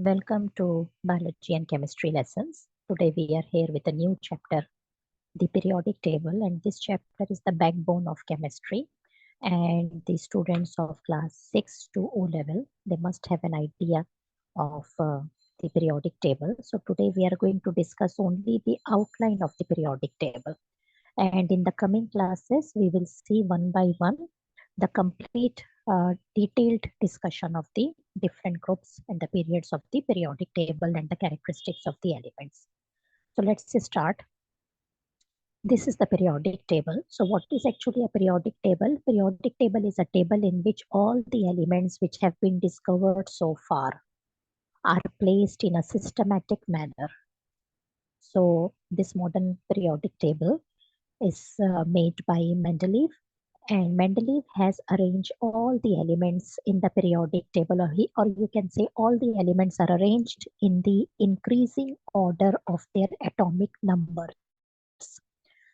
Welcome to biology and chemistry lessons. Today we are here with a new chapter, the periodic table, and this chapter is the backbone of chemistry. And the students of class 6 to O level, they must have an idea of the periodic table. So today we are going to discuss only the outline of the periodic table. And in the coming classes, we will see one by one the complete detailed discussion of the different groups and the periods of the periodic table and the characteristics of the elements. So let's start. This is the periodic table. So what is actually a periodic table? Periodic table is a table in which all the elements which have been discovered so far are placed in a systematic manner. So this modern periodic table is made by Mendeleev, and Mendeleev has arranged all the elements in the periodic table, or you can say all the elements are arranged in the increasing order of their atomic numbers.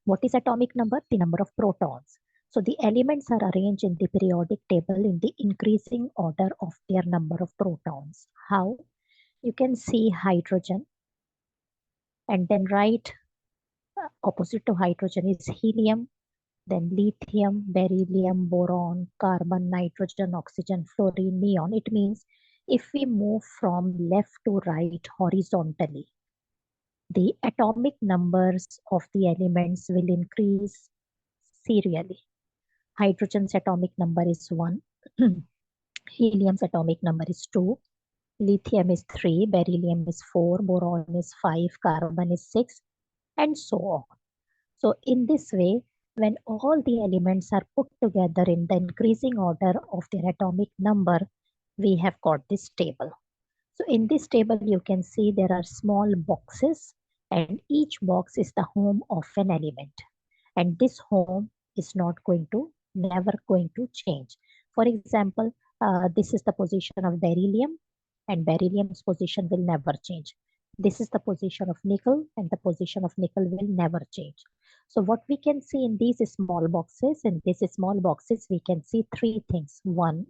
What is atomic number? The number of protons. So the elements are arranged in the periodic table in the increasing order of their number of protons. How? You can see hydrogen, and then right opposite to hydrogen is helium, then lithium, beryllium, boron, carbon, nitrogen, oxygen, fluorine, neon. It means if we move from left to right horizontally, the atomic numbers of the elements will increase serially. Hydrogen's atomic number is 1, helium's atomic number is 2, lithium is 3, beryllium is 4, boron is 5, carbon is 6, and so on. So in this way, when all the elements are put together in the increasing order of their atomic number, we have got this table. So in this table, you can see there are small boxes, and each box is the home of an element. And this home is never going to change. For example, this is the position of beryllium, and beryllium's position will never change. This is the position of nickel, and the position of nickel will never change. So what we can see in these small boxes, we can see three things. One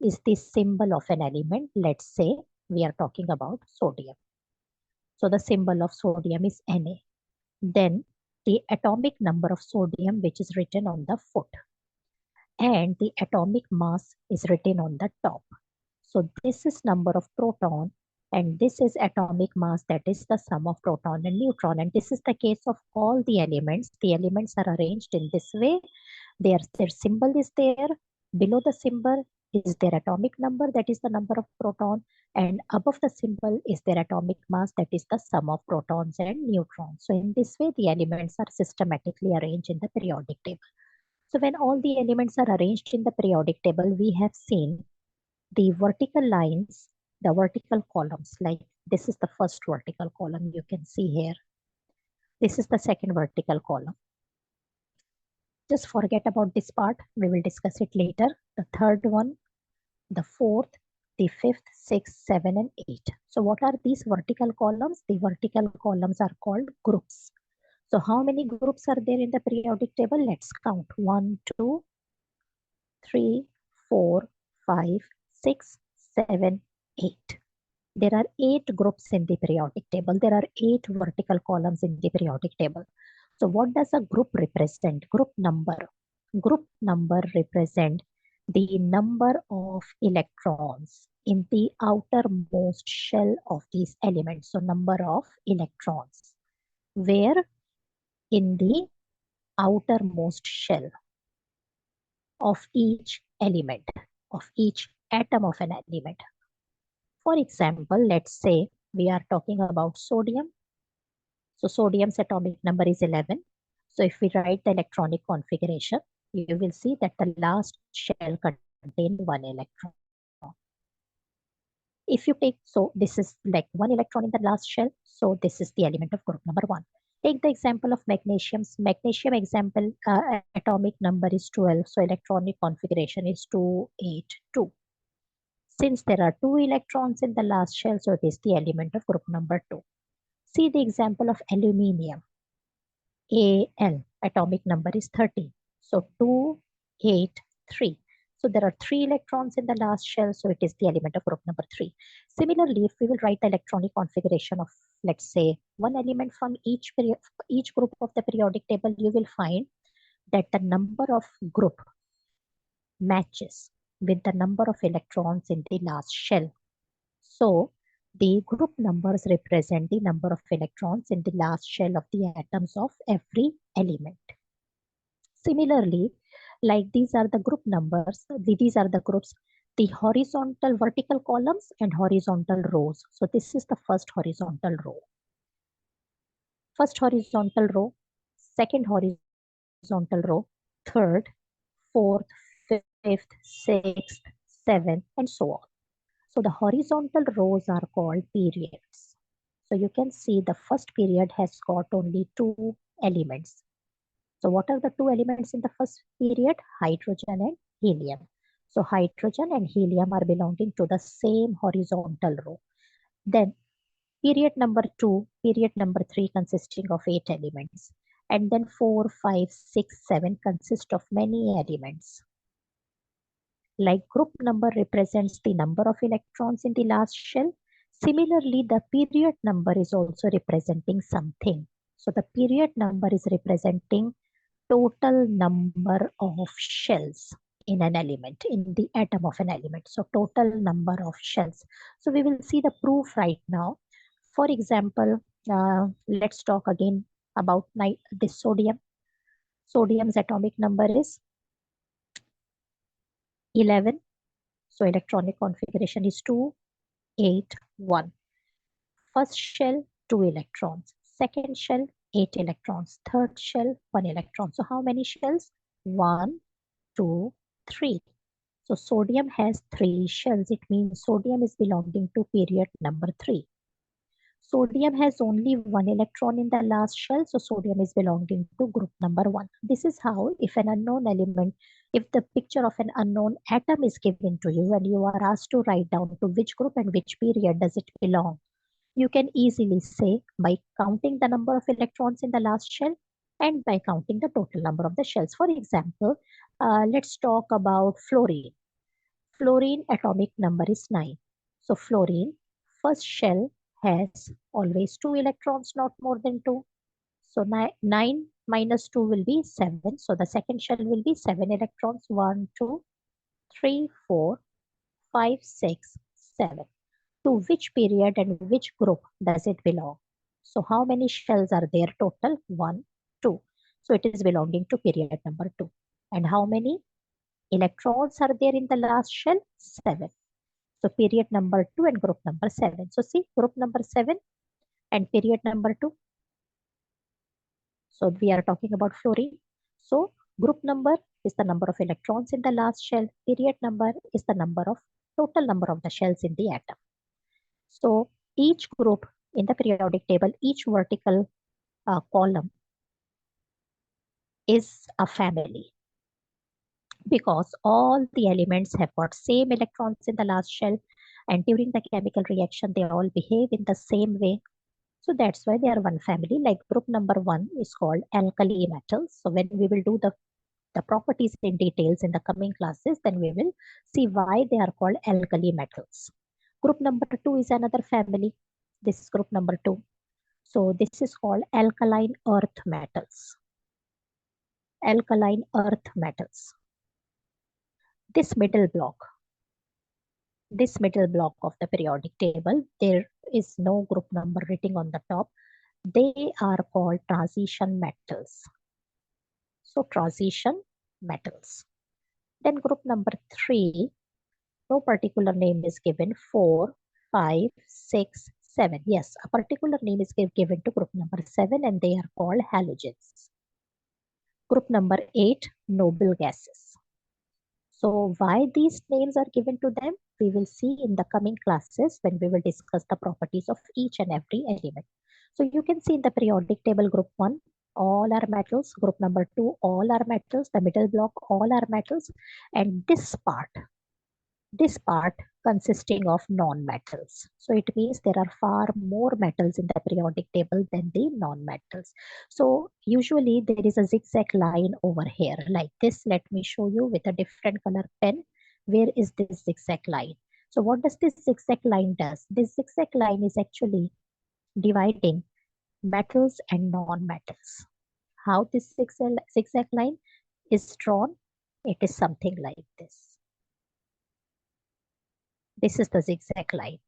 is the symbol of an element. Let's say we are talking about sodium. So the symbol of sodium is Na. Then the atomic number of sodium, which is written on the foot, and the atomic mass is written on the top. So this is number of proton, and this is atomic mass, that is the sum of proton and neutron. And this is the case of all the elements. The elements are arranged in this way. Their symbol is there. Below the symbol is their atomic number, that is the number of proton, and above the symbol is their atomic mass, that is the sum of protons and neutrons. So in this way, the elements are systematically arranged in the periodic table. So when all the elements are arranged in the periodic table, we have seen the vertical lines, the vertical columns, like this is the first vertical column you can see here. This is the second vertical column. Just forget about this part. We will discuss it later. The third one, the fourth, the fifth, sixth, 7, and 8. So what are these vertical columns? The vertical columns are called groups. So how many groups are there in the periodic table? Let's count. 1, 2, 3, 4, 5, 6, 7, 8. There are 8 groups in the periodic table. There are 8 vertical columns in the periodic table. So what does a group represent? Group number. Group number represent the number of electrons in the outermost shell of these elements. So number of electrons. Where? In the outermost shell of each element, of each atom of an element. For example, let's say we are talking about sodium. So sodium's atomic number is 11. So if we write the electronic configuration, you will see that the last shell contains 1 electron. If you take, so this is like 1 electron in the last shell. So this is the element of group number 1. Take the example of magnesium's. Magnesium example, atomic number is 12. So electronic configuration is 282. Since there are 2 electrons in the last shell, so it is the element of group number 2. See the example of aluminium. Al, atomic number is 30. So 283. So there are 3 electrons in the last shell, so it is the element of group number 3. Similarly, if we will write the electronic configuration of, let's say, one element from each group of the periodic table, you will find that the number of group matches with the number of electrons in the last shell. So the group numbers represent the number of electrons in the last shell of the atoms of every element. Similarly, like these are the group numbers, these are the groups, the horizontal vertical columns and horizontal rows. So this is the first horizontal row. First horizontal row, second horizontal row, third, fourth, fifth, sixth, seventh, and so on. So the horizontal rows are called periods. So you can see the first period has got only 2 elements. So what are the 2 elements in the first period? Hydrogen and helium. So hydrogen and helium are belonging to the same horizontal row. Then period number 2, period number 3 consisting of 8 elements. And then 4, 5, 6, 7 consist of many elements. Like group number represents the number of electrons in the last shell, similarly the period number is also representing something. So the period number is representing total number of shells in an element, in the atom of an element. So total number of shells. So we will see the proof right now. For example, let's talk again about this sodium. Sodium's atomic number is 11. So electronic configuration is 2, 8, 1. First shell, 2 electrons. Second shell, 8 electrons. Third shell, 1 electron. So how many shells? 1, 2, 3. So sodium has 3 shells. It means sodium is belonging to period number 3. Sodium has only 1 electron in the last shell, so sodium is belonging to group number 1. This is how, if an unknown element, if the picture of an unknown atom is given to you and you are asked to write down to which group and which period does it belong, you can easily say by counting the number of electrons in the last shell and by counting the total number of the shells. For example, let's talk about fluorine. Fluorine atomic number is 9. So fluorine, first shell has always 2 electrons, not more than 2. So 9 minus 2 will be 7. So the second shell will be 7 electrons. 1, 2, 3, 4, 5, 6, 7. To which period and which group does it belong? So how many shells are there total? 1, 2. So it is belonging to period number 2. And how many electrons are there in the last shell? 7. So period number 2 and group number 7. So see, group number 7 and period number 2. So we are talking about fluorine. So group number is the number of electrons in the last shell. Period number is the total number of the shells in the atom. So each group in the periodic table, each vertical column is a family, because all the elements have got same electrons in the last shell, and during the chemical reaction they all behave in the same way. So that's why they are one family. Like group number 1 is called alkali metals. So when we will do the properties in details in the coming classes, then we will see why they are called alkali metals. Group number 2 is another family. This is group number 2. So this is called alkaline earth metals. Alkaline earth metals. This middle block of the periodic table, there is no group number written on the top. They are called transition metals. So transition metals. Then group number 3, no particular name is given. 4, 5, 6, 7. Yes, a particular name is given to group number 7 and they are called halogens. Group number 8, noble gases. So why these names are given to them, we will see in the coming classes when we will discuss the properties of each and every element. So you can see in the periodic table, group 1, all are metals. Group number 2, all are metals. The middle block, all are metals. And this part consisting of non-metals. So it means there are far more metals in the periodic table than the non-metals. So usually there is a zigzag line over here like this. Let me show you with a different color pen. where is this zigzag line? So what does this zigzag line does? This zigzag line is actually dividing metals and non-metals. How this zigzag line is drawn? It is something like this. This is the zigzag line.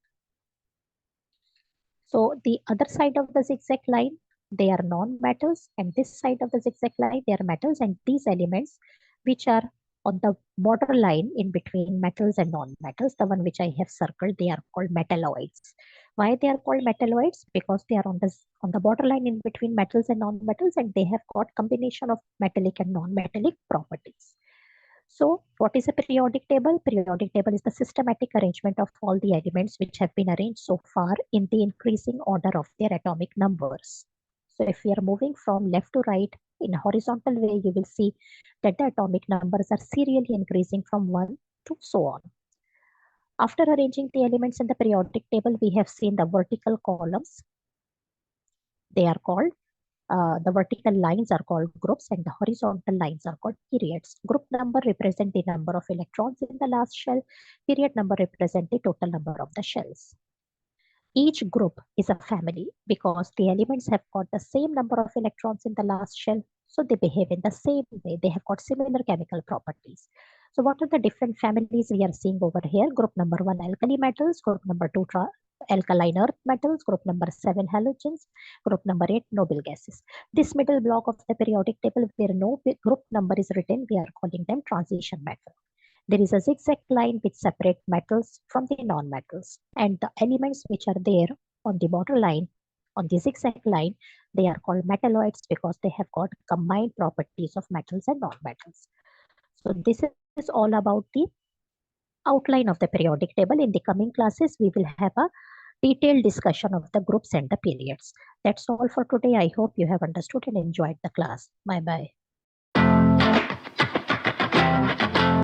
So the other side of the zigzag line, they are non-metals, and this side of the zigzag line, they are metals, and these elements which are on the borderline in between metals and non-metals, the one which I have circled, they are called metalloids. Why they are called metalloids? Because they are on the borderline in between metals and non-metals, and they have got combination of metallic and non-metallic properties. So what is a periodic table? Periodic table is the systematic arrangement of all the elements which have been arranged so far in the increasing order of their atomic numbers. So if we are moving from left to right in a horizontal way, you will see that the atomic numbers are serially increasing from 1 to so on. After arranging the elements in the periodic table, we have seen the vertical columns. They are called the vertical lines are called groups and the horizontal lines are called periods. Group number represent the number of electrons in the last shell. Period number represent the total number of the shells. Each group is a family because the elements have got the same number of electrons in the last shell. So they behave in the same way. They have got similar chemical properties. So what are the different families we are seeing over here? Group number 1, alkali metals. Group number 2, alkaline earth metals. Group number 7, halogens. Group number 8, noble gases. This middle block of the periodic table where no group number is written, we are calling them transition metals. There is a zigzag line which separates metals from the non-metals, and the elements which are there on the borderline on the zigzag line, they are called metalloids because they have got combined properties of metals and non-metals. So this is all about the outline of the periodic table. In the coming classes, we will have a detailed discussion of the groups and the periods. That's all for today. I hope you have understood and enjoyed the class. Bye bye.